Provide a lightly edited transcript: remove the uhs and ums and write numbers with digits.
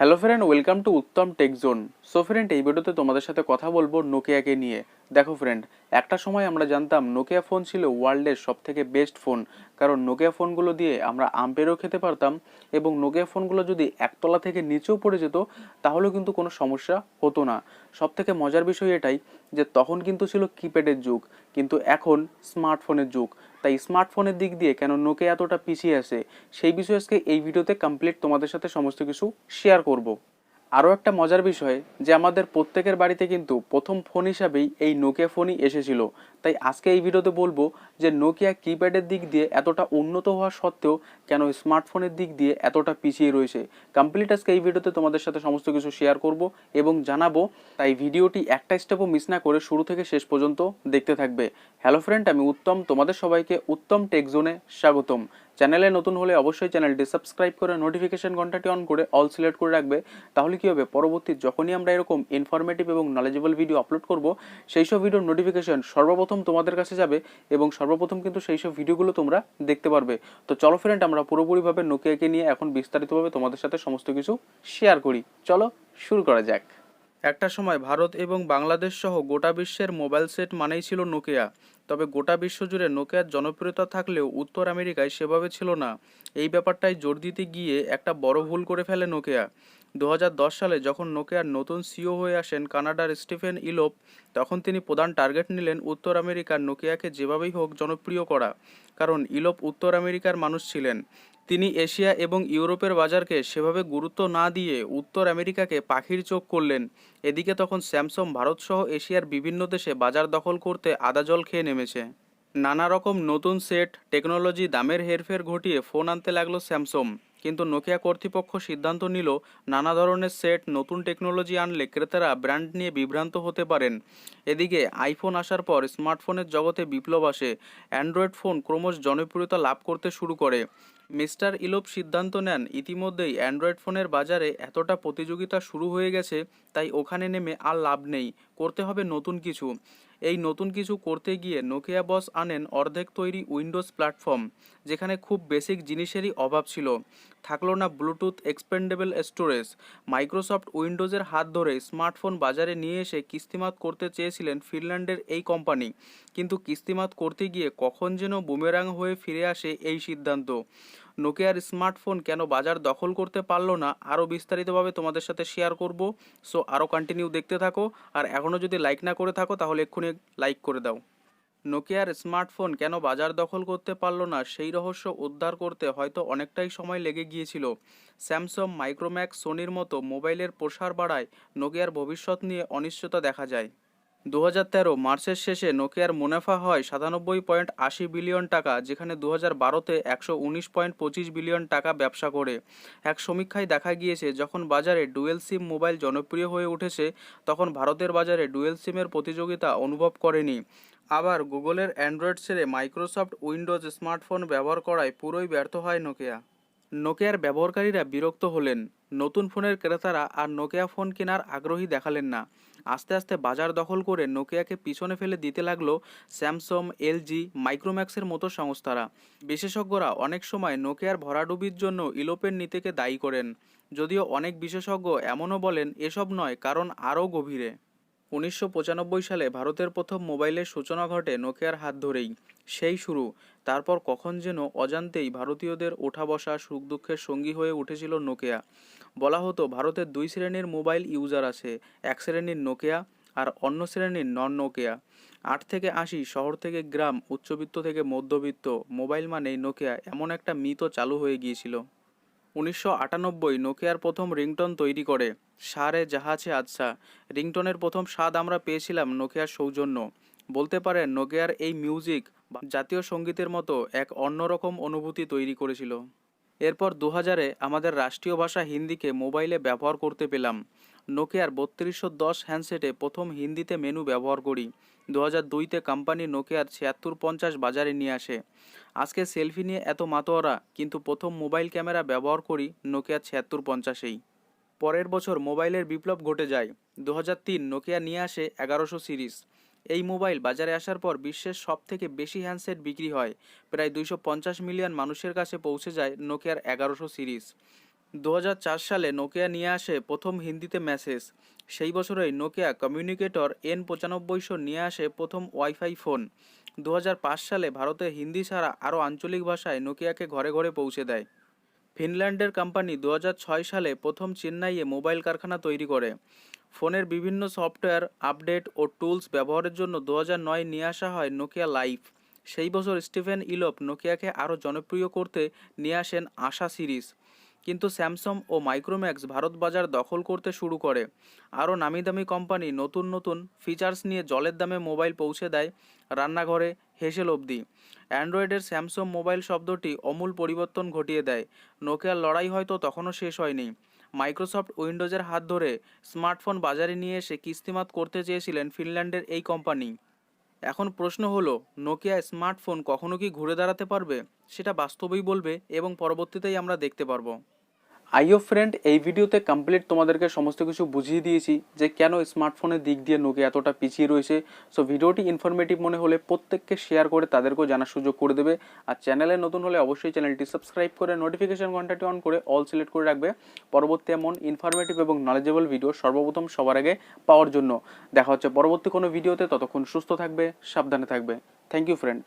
Hello friend, welcome to Uttam Techzone. So friend, এই ভিডিওতে তোমাদের সাথে কথা বলবো নোকিয়াকে নিয়ে। দেখো ফ্রেন্ড, একটা সময় আমরা জানতাম নোকিয়া ফোন ছিল ওয়ার্ল্ডের সব থেকে বেস্ট ফোন, কারণ নোকিয়া ফোনগুলো দিয়ে আমরা আম পেড়েও খেতে পারতাম এবং নোকিয়া ফোনগুলো যদি একতলা থেকে নিচেও পড়ে যেত তাহলেও কিন্তু কোনো সমস্যা হতো না। সব থেকে মজার বিষয় এটাই যে তখন কিন্তু ছিল কিপ্যাডের যুগ, কিন্তু এখন স্মার্টফোনের যুগ। তাই স্মার্টফোনের দিক দিয়ে কেন নোকিয়া এতটা পিছিয়ে আছে সেই বিষয়ে আজকে এই ভিডিওতে কমপ্লিট তোমাদের সাথে সমস্ত কিছু শেয়ার করব। আরও একটা মজার বিষয় যে আমাদের প্রত্যেকের বাড়িতে কিন্তু প্রথম ফোন হিসাবেই এই নোকিয়া ফোনই এসেছিল। তাই আজকে এই ভিডিওতে বলবো যে নোকিয়া কিপ্যাডের দিক দিয়ে এতটা উন্নত হওয়া সত্ত্বেও কেন স্মার্টফোনের দিক দিয়ে এতটা পিছিয়ে রয়েছে। কমপ্লিট আজকে এই ভিডিওতে তোমাদের সাথে সমস্ত কিছু শেয়ার করব এবং জানাবো। তাই ভিডিওটি একটা স্টেপও মিস না করে শুরু থেকে শেষ পর্যন্ত দেখতে থাকবে। হ্যালো ফ্রেন্ড, আমি উত্তম, তোমাদের সবাইকে উত্তম টেক জোনে স্বাগতম। চ্যানেলে নতুন হলে অবশ্যই চ্যানেলটি সাবস্ক্রাইব করে নোটিফিকেশন ঘন্টাটি অন করে অল সিলেক্ট করে রাখবে। তাহলে কি হবে, পরবর্তী যখনই আমরা এরকম ইনফরমেটিভ এবং নলেজেবল ভিডিও আপলোড করব সেই সব ভিডিওর নোটিফিকেশন সর্বপ্রথম তোমাদের কাছে যাবে এবং সর্বপ্রথম কিন্তু সেই সব ভিডিওগুলো তোমরা দেখতে পারবে। তো চলো ফ্রেন্ড, আমরা পুরোপুরিভাবে নোকিয়াকে নিয়ে এখন বিস্তারিতভাবে তোমাদের সাথে সমস্ত কিছু শেয়ার করি। চলো শুরু করা যাক। একটা সময় ভারত এবং বাংলাদেশ সহ গোটা বিশ্বের মোবাইল সেট মানেই ছিল নোকিয়া। তবে গোটা বিশ্ব জুড়ে নোকিয়ার জনপ্রিয়তা থাকলেও উত্তর আমেরিকায় সেভাবে ছিল না। এই ব্যাপারটায় জোর দিতে গিয়ে একটা বড় ভুল করে ফেলে নোকিয়া। 2010 সালে যখন নোকিয়ার নতুন সিইও হয়ে আসেন কানাডার স্টিফেন ইলোপ, তখন তিনি প্রধান টার্গেট নিলেন উত্তর আমেরিকার নোকিয়াকে যেভাবেই হোক জনপ্রিয় করা। কারণ ইলোপ উত্তর আমেরিকার মানুষ ছিলেন। তিনি এশিয়া এবং ইউরোপের বাজারকে সেভাবে গুরুত্ব না দিয়ে উত্তর আমেরিকাকে পাখির চোখ করলেন। এদিকে তখন স্যামসাং ভারতসহ এশিয়ার বিভিন্ন দেশে বাজার দখল করতে আদাজল খেয়ে নেমেছে। নানা রকম নতুন সেট, টেকনোলজি, দামের হেরফের ঘটিয়ে ফোন আনতে লাগলো স্যামসাং। কিন্তু নোকিয়া কর্তৃপক্ষ সিদ্ধান্ত নিল নানা ধরনের সেট, নতুন টেকনোলজি আনলে ক্রেতারা ব্র্যান্ড নিয়ে বিভ্রান্ত হতে পারেন। এদিকে আইফোন আসার পর স্মার্টফোনের জগতে বিপ্লব আসে। অ্যান্ড্রয়েড ফোন ক্রমশ জনপ্রিয়তা লাভ করতে শুরু করে। মিস্টার ইলোপ সিদ্ধান্ত নেন ইতিমধ্যেই অ্যান্ড্রয়েড ফোনের বাজারে এতটা প্রতিযোগিতা শুরু হয়ে গেছে, তাই ওখানে নেমে আর লাভ নেই, করতে হবে নতুন কিছু। এই নতুন কিছু করতে গিয়ে নোকিয়া বস আনেন অর্ধেক তৈরি উইন্ডোজ প্ল্যাটফর্ম, যেখানে খুব বেসিক জিনিসেরই অভাব ছিল। থাকলো না ব্লুটুথ এক্সপেন্ডেবল স্টোরেজ। মাইক্রোসফট উইন্ডোজের হাত ধরে স্মার্টফোন বাজারে নিয়ে এসে কিস্তিমাত করতে চেয়েছিলেন ফিনল্যান্ডের এই কোম্পানি, কিন্তু কিস্তিমাত করতে গিয়ে কখন যেন বুমেরাং হয়ে ফিরে আসে এই সিদ্ধান্ত। নোকিয়ার স্মার্টফোন কেন বাজার দখল করতে পারলো না আরও বিস্তারিতভাবে তোমাদের সাথে শেয়ার করব। সো আরও কন্টিনিউ দেখতে থাকো, আর এখনও যদি লাইক না করে থাকো তাহলে এক্ষুনি লাইক করে দাও। নোকিয়ার স্মার্টফোন কেন বাজার দখল করতে পারলো না সেই রহস্য উদ্ধার করতে হয়তো অনেকটাই সময় লেগে গিয়েছিল। স্যামসাং, মাইক্রোম্যাক্স, সোনির মতো মোবাইলের প্রসার বাড়ায় নোকিয়ার ভবিষ্যৎ নিয়ে অনিশ্চয়তা দেখা যায়। 2013 মার্চের শেষে নোকিয়ার মুনাফা হয় 97.80 বিলিয়ন টাকা, যেখানে 2012-তে 119.25 বিলিয়ন টাকা ব্যবসা করে। এক সমীক্ষায় দেখা গিয়েছে যখন বাজারে ডুয়েল সিম মোবাইল জনপ্রিয় হয়ে উঠেছে তখন ভারতের বাজারে ডুয়েল সিমের প্রতিযোগিতা অনুভব করেনি। আবার গুগলের অ্যান্ড্রয়েড ছেড়ে মাইক্রোসফট উইন্ডোজ স্মার্টফোন ব্যবহার করায় পুরোই ব্যর্থ হয় নোকিয়া। নোকিয়ার ব্যবহারকারীরা বিরক্ত হলেন। নতুন ফোনের ক্রেতারা আর নোকিয়া ফোন কেনার আগ্রহী দেখালেন না। আস্তে আস্তে বাজার দখল করে নোকিয়াকে পিছনে ফেলে দিতে লাগলো স্যামসাং, এলজি, মাইক্রোম্যাক্সের মতো সংস্থারা। বিশেষজ্ঞরা অনেক সময় নোকিয়ার ভরাডুবির জন্য ইলোপের নীতিকে দায়ী করেন, যদিও অনেক বিশেষজ্ঞ এমনও বলেন এসব নয়, কারণ আরও গভীরে। 1995 সালে ভারতের প্রথম মোবাইলের সূচনা ঘটে নোকিয়ার হাত ধরেই। সেই শুরু। তারপর কখন যেন অজান্তেই ভারতীয়দের ওঠা বসা, সুখ দুঃখের সঙ্গী হয়ে উঠেছিল নোকিয়া। বলা হতো ভারতের দুই শ্রেণীর মোবাইল ইউজার আছে, এক শ্রেণীর নোকিয়া আর অন্য শ্রেণীর নন নোকিয়া। 8 থেকে 80, শহর থেকে গ্রাম, উচ্চবিত্ত থেকে মধ্যবিত্ত, মোবাইল মানেই নোকিয়া, এমন একটা মিথও চালু হয়ে গিয়েছিল। 1998 নোকিয়ার প্রথম রিংটোন তৈরি করে সারে জাহাছে আচ্ছা। রিংটোনের প্রথম স্বাদ আমরা পেয়েছিলাম নোকিয়ার সৌজন্য। বলতে পারেন নোকিয়ার এই মিউজিক জাতীয় সঙ্গীতের মতো এক অন্যরকম অনুভূতি তৈরি করেছিল। এরপর 2000-এ আমাদের রাষ্ট্রীয় ভাষা হিন্দিকে মোবাইলে ব্যবহার করতে পেলাম। নোকিয়ার 3210 হ্যান্ডসেটে প্রথম হিন্দিতে মেনু ব্যবহার করি। 2002-তে কোম্পানি নোকিয়ার 7650 বাজারে নিয়ে আসে। আজকে সেলফি নিয়ে এত মাতোয়ারা, কিন্তু প্রথম মোবাইল ক্যামেরা ব্যবহার করি নোকিয়া 7650-এই। পরের বছর মোবাইলের বিপ্লব ঘটে যায়। 2003 নোকিয়া নিয়ে আসে 1100 সিরিজ। এই মোবাইল বাজারে আসার পর বিশ্বের সব থেকে বেশি হ্যান্ডসেট বিক্রি হয়। প্রায় 250 মিলিয়ন মানুষের কাছে পৌঁছে যায় নোকিয়ার 1100 সিরিজ। 2004 সালে নোকিয়া নিয়ে আসে প্রথম হিন্দিতে মেসেজ। সেই বছরেই নোকিয়া কমিউনিকেটর N9500 নিয়ে আসে প্রথম ওয়াইফাই ফোন। 2005 সালে ভারতে হিন্দি ছাড়া আরও আঞ্চলিক ভাষায় নোকিয়াকে ঘরে ঘরে পৌঁছে দেয়। ফিনল্যান্ডের কোম্পানি 2006 সালে প্রথম চেন্নাইয়ে মোবাইল কারখানা তৈরি করে। ফোনের বিভিন্ন সফটওয়্যার আপডেট ও টুলস ব্যবহারের জন্য 2009 নিয়ে আসা হয় নোকিয়া লাইফ। সেই বছর স্টিফেন ইলপ নোকিয়াকে আরও জনপ্রিয় করতে নিয়ে আসেন আশা সিরিজ। কিন্তু স্যামসাং ও মাইক্রোম্যাক্স ভারত বাজার দখল করতে শুরু করে। আরও নামিদামি কোম্পানি নতুন নতুন ফিচার্স নিয়ে জলের দামে মোবাইল পৌঁছে দেয় রান্নাঘরে হেসেল অবধি। অ্যান্ড্রয়েডের স্যামসাং মোবাইল শব্দটি অমূল পরিবর্তন ঘটিয়ে দেয়। নোকিয়ার লড়াই হয়তো তখনও শেষ হয়নি। মাইক্রোসফট উইন্ডোজের হাত ধরে স্মার্টফোন বাজারে নিয়ে এসে কিস্তিমাত করতে চেয়েছিলেন ফিনল্যান্ডের এই কোম্পানি। এখন প্রশ্ন হলো, নোকিয়া স্মার্টফোন কখনো কি ঘুরে দাঁড়াতে পারবে? সেটা বাস্তবেই বলবে এবং পরবর্তীতেই আমরা দেখতে পারবো। আইও ফ্রেন্ড, এই ভিডিওতে কমপ্লিট তোমাদেরকে সমস্ত কিছু বুঝিয়ে দিয়েছি যে কেন স্মার্টফোনের দিক দিয়ে নোকিয়া এতটা পিছিয়ে রয়েছে। সো ভিডিওটি ইনফরমেটিভ মনে হলে প্রত্যেককে শেয়ার করে তাদেরকেও জানার সুযোগ করে দেবে। আর চ্যানেলে নতুন হলে অবশ্যই চ্যানেলটি সাবস্ক্রাইব করে নোটিফিকেশন ঘন্টাটি অন করে অল সিলেক্ট করে রাখবে পরবর্তী এমন ইনফরমেটিভ এবং নলেজেবল ভিডিও সর্বপ্রথম সবার আগে পাওয়ার জন্য। দেখা হচ্ছে পরবর্তী কোনো ভিডিওতে, ততক্ষণ সুস্থ থাকবে, সাবধানে থাকবে। Thank you friend.